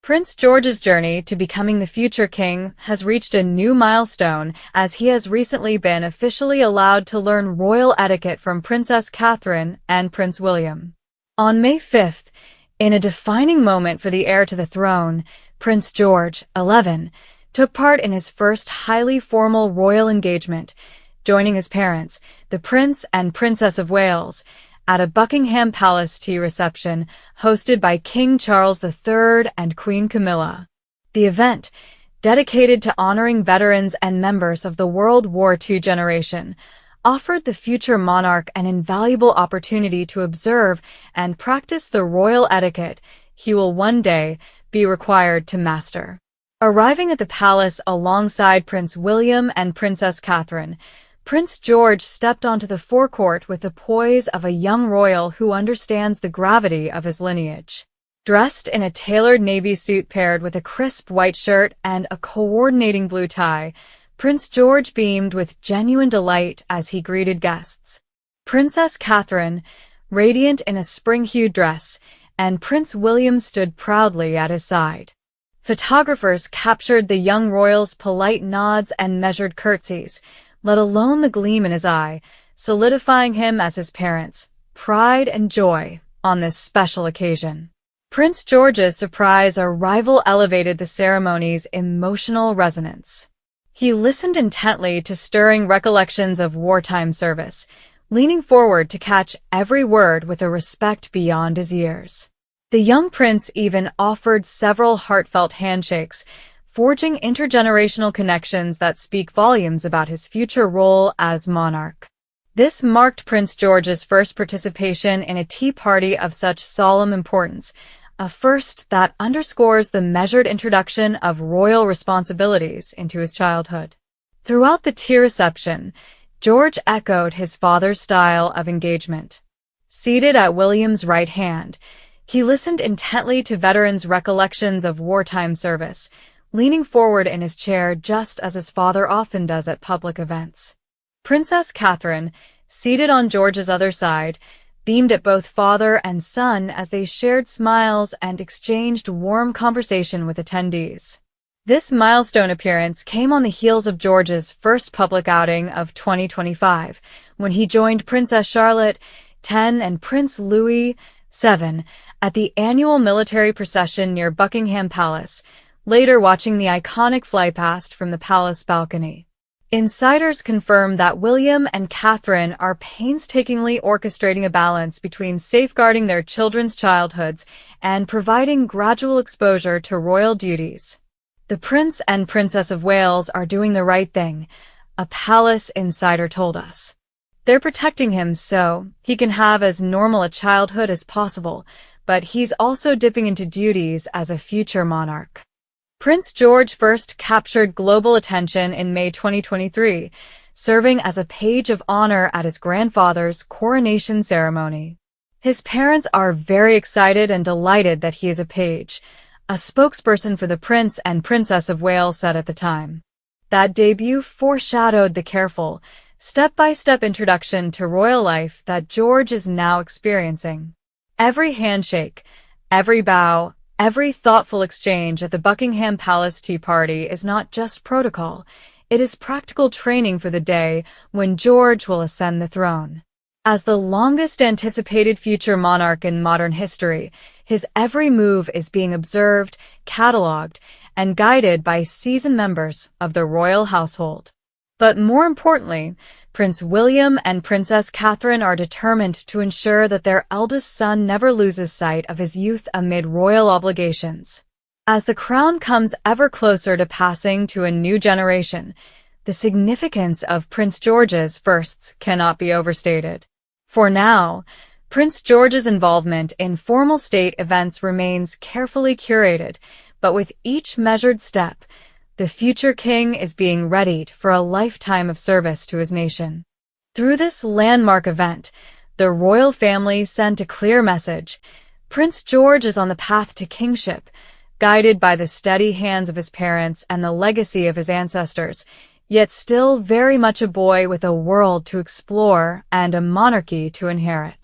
Prince George's journey to becoming the future king has reached a new milestone as he has recently been officially allowed to learn royal etiquette from Princess Catherine and Prince William. On May 5th, in a defining moment for the heir to the throne, Prince George, 11, took part in his first highly formal royal engagement, joining his parents, the Prince and Princess of Wales, at a Buckingham Palace tea reception hosted by King Charles III and Queen Camilla. The event, dedicated to honoring veterans and members of the World War II generation, offered the future monarch an invaluable opportunity to observe and practice the royal etiquette he will one day be required to master. Arriving at the palace alongside Prince William and Princess Catherine, Prince George stepped onto the forecourt with the poise of a young royal who understands the gravity of his lineage. Dressed in a tailored navy suit paired with a crisp white shirt and a coordinating blue tie, Prince George beamed with genuine delight as he greeted guests. Princess Catherine, radiant in a spring-hued dress, and Prince William stood proudly at his side. Photographers captured the young royal's polite nods and measured curtsies, let alone the gleam in his eye, solidifying him as his parents' pride and joy on this special occasion. Prince George's surprise arrival elevated the ceremony's emotional resonance. He listened intently to stirring recollections of wartime service, leaning forward to catch every word with a respect beyond his years. The young prince even offered several heartfelt handshakes, forging intergenerational connections that speak volumes about his future role as monarch. This marked Prince George's first participation in a tea party of such solemn importance, a first that underscores the measured introduction of royal responsibilities into his childhood. Throughout the tea reception, George echoed his father's style of engagement. Seated at William's right hand, he listened intently to veterans' recollections of wartime service, leaning forward in his chair just as his father often does at public events. Princess Catherine, seated on George's other side, beamed at both father and son as they shared smiles and exchanged warm conversation with attendees. This milestone appearance came on the heels of George's first public outing of 2025, when he joined Princess Charlotte, 10, and Prince Louis, 7, at the annual military procession near Buckingham Palace, later watching the iconic flypast from the palace balcony. Insiders confirm that William and Catherine are painstakingly orchestrating a balance between safeguarding their children's childhoods and providing gradual exposure to royal duties. The Prince and Princess of Wales are doing the right thing, a palace insider told us. They're protecting him so he can have as normal a childhood as possible, but he's also dipping into duties as a future monarch. Prince George first captured global attention in May 2023, serving as a page of honor at his grandfather's coronation ceremony. His parents are very excited and delighted that he is a page, a spokesperson for the Prince and Princess of Wales said at the time. That debut foreshadowed the careful, step-by-step introduction to royal life that George is now experiencing. Every handshake, every bow, every thoughtful exchange at the Buckingham Palace tea party is not just protocol, it is practical training for the day when George will ascend the throne. As the longest-anticipated future monarch in modern history, his every move is being observed, catalogued, and guided by seasoned members of the royal household. But more importantly, Prince William and Princess Catherine are determined to ensure that their eldest son never loses sight of his youth amid royal obligations. As the crown comes ever closer to passing to a new generation, the significance of Prince George's firsts cannot be overstated. For now, Prince George's involvement in formal state events remains carefully curated, but with each measured step, the future king is being readied for a lifetime of service to his nation. Through this landmark event, the royal family sent a clear message. Prince George is on the path to kingship, guided by the steady hands of his parents and the legacy of his ancestors, yet still very much a boy with a world to explore and a monarchy to inherit.